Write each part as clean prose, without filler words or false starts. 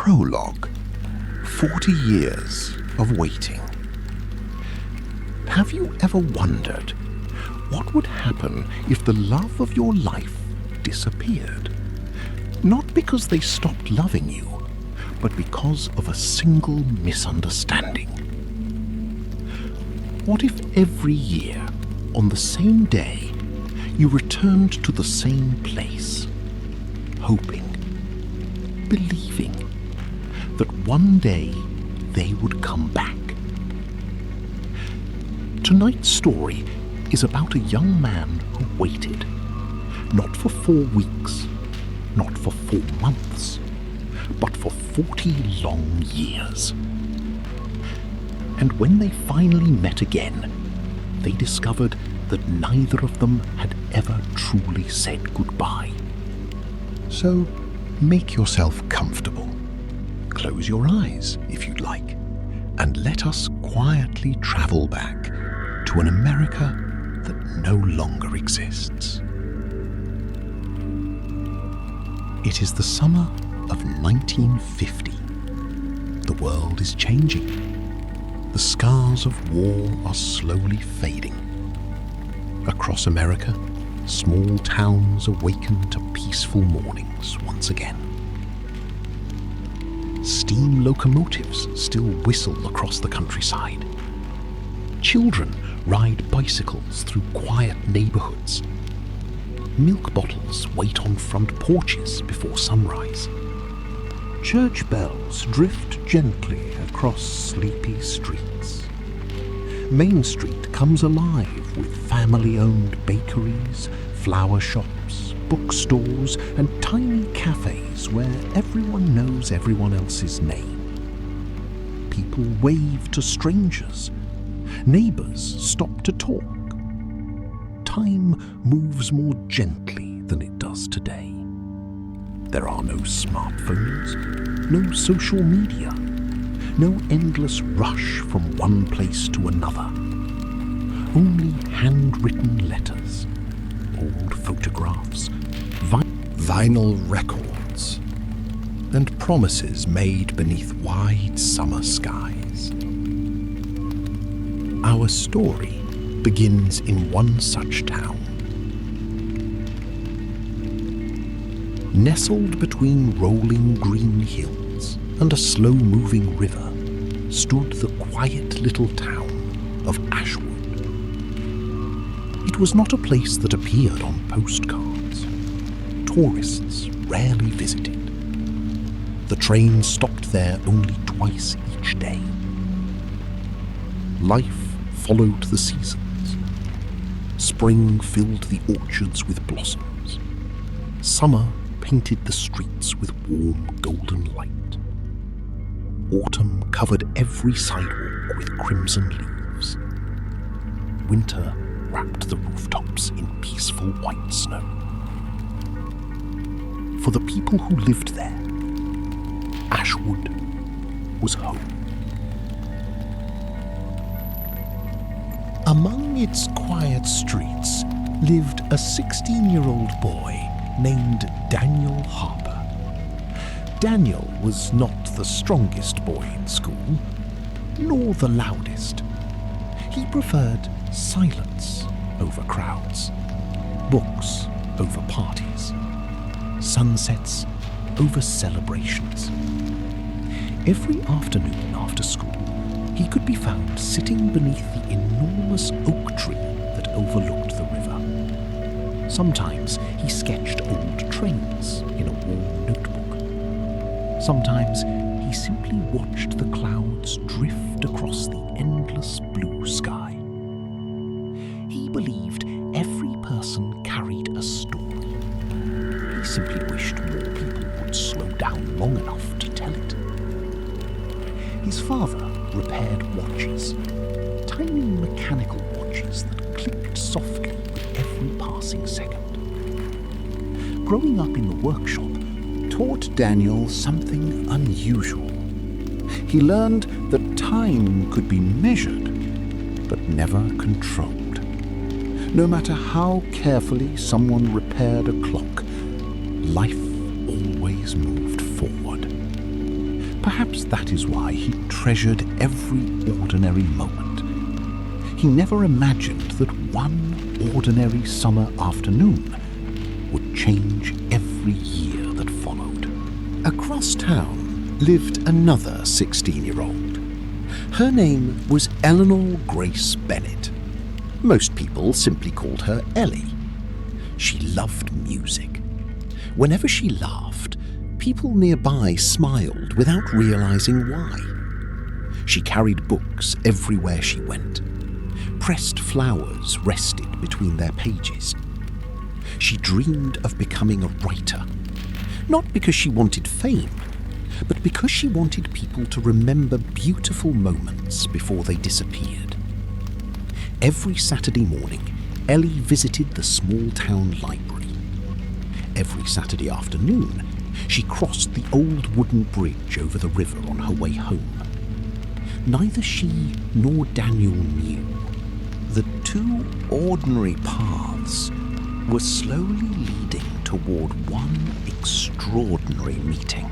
Prologue. 40 years of waiting. Have you ever wondered what would happen if the love of your life disappeared? Not because they stopped loving you, but because of a single misunderstanding. What if every year, on the same day, you returned to the same place, hoping, believing that one day they would come back? Tonight's story is about a young man who waited, not for 4 weeks, not for 4 months, but for 40 long years. And when they finally met again, they discovered that neither of them had ever truly said goodbye. So make yourself comfortable. Close your eyes if you'd like, and let us quietly travel back to an America that no longer exists. It is the summer of 1950. The world is changing. The scars of war are slowly fading. Across America, small towns awaken to peaceful mornings once again. Steam locomotives still whistle across the countryside. Children ride bicycles through quiet neighborhoods. Milk bottles wait on front porches before sunrise. Church bells drift gently across sleepy streets. Main Street comes alive with family-owned bakeries, flower shops, bookstores, and tiny cafes where everyone knows everyone else's name. People wave to strangers. Neighbors stop to talk. Time moves more gently than it does today. There are no smartphones, no social media, no endless rush from one place to another. Only handwritten letters, old photographs, vinyl records, and promises made beneath wide summer skies. Our story begins in one such town. Nestled between rolling green hills and a slow-moving river stood the quiet little town of Ashwood. It was not a place that appeared on postcards. Tourists rarely visited. The train stopped there only twice each day. Life followed the seasons. Spring filled the orchards with blossoms. Summer painted the streets with warm golden light. Autumn covered every sidewalk with crimson leaves. Winter wrapped the rooftops in peaceful white snow. For the people who lived there, Ashwood was home. Among its quiet streets lived a 16-year-old boy named Daniel Harper. Daniel was not the strongest boy in school, nor the loudest. He preferred silence over crowds, books over parties, sunsets over celebrations. Every afternoon after school, he could be found sitting beneath the enormous oak tree that overlooked the river. Sometimes he sketched old trains in a worn notebook. Sometimes he simply watched the clouds drift across the endless blue sky. He believed every person carried a story. He simply wished more people would slow down long enough to tell it. His father repaired watches, tiny mechanical watches that clicked softly with every passing second. Growing up in the workshop taught Daniel something unusual. He learned that time could be measured, but never controlled. No matter how carefully someone repaired a clock, life always moved forward. Perhaps that is why he treasured every ordinary moment. He never imagined that one ordinary summer afternoon would change every year that followed. Across town lived another 16-year-old. Her name was Eleanor Grace Bennett. Most people simply called her Ellie. She loved music. Whenever she laughed, people nearby smiled without realizing why. She carried books everywhere she went. Pressed flowers rested between their pages. She dreamed of becoming a writer, not because she wanted fame, but because she wanted people to remember beautiful moments before they disappeared. Every Saturday morning, Ellie visited the small-town library. Every Saturday afternoon, she crossed the old wooden bridge over the river on her way home. Neither she nor Daniel knew the two ordinary paths were slowly leading toward one extraordinary meeting.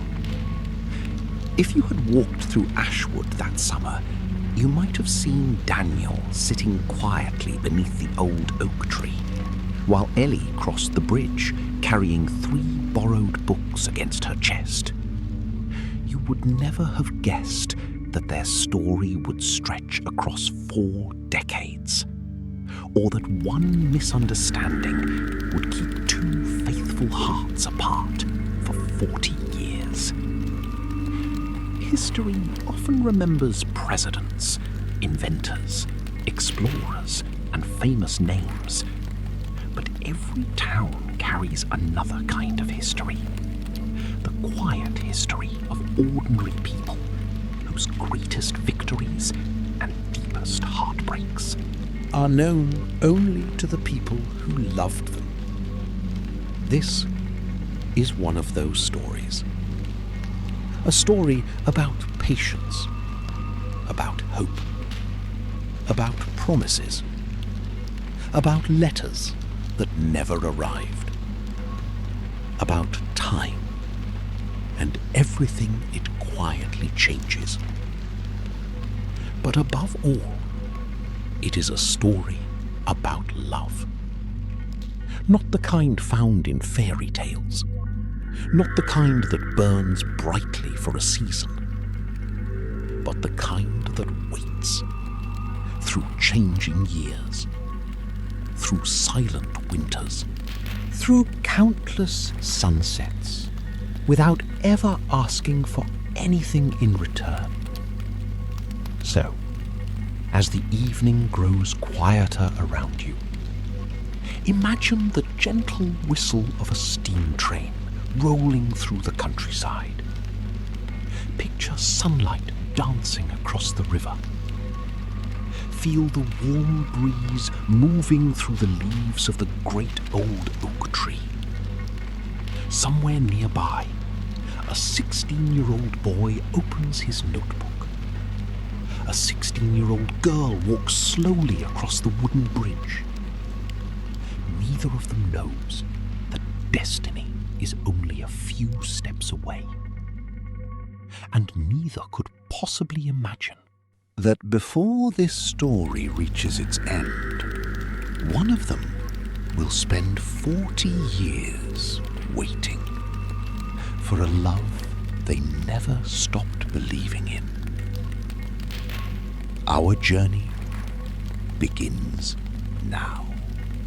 If you had walked through Ashwood that summer, you might have seen Daniel sitting quietly beneath the old oak tree, while Ellie crossed the bridge carrying 3 borrowed books against her chest. You would never have guessed that their story would stretch across 4 decades, or that one misunderstanding would keep 2 faithful hearts apart for 40 years. History often remembers presidents, inventors, explorers, and famous names, but every town carries another kind of history. The quiet history of ordinary people whose greatest victories and deepest heartbreaks are known only to the people who loved them. This is one of those stories. A story about patience, about hope, about promises, about letters that never arrived, about time and everything it quietly changes. But above all, it is a story about love. Not the kind found in fairy tales, not the kind that burns brightly for a season, but the kind that waits through changing years, through silent winters, through countless sunsets, without ever asking for anything in return. So, as the evening grows quieter around you, imagine the gentle whistle of a steam train rolling through the countryside. Picture sunlight dancing across the river. Feel the warm breeze moving through the leaves of the great old oak tree. Somewhere nearby, a 16-year-old boy opens his notebook. A 16-year-old girl walks slowly across the wooden bridge. Neither of them knows that destiny is only a few steps away. And neither could possibly imagine that before this story reaches its end, one of them will spend 40 years waiting for a love they never stopped believing in. Our journey begins now.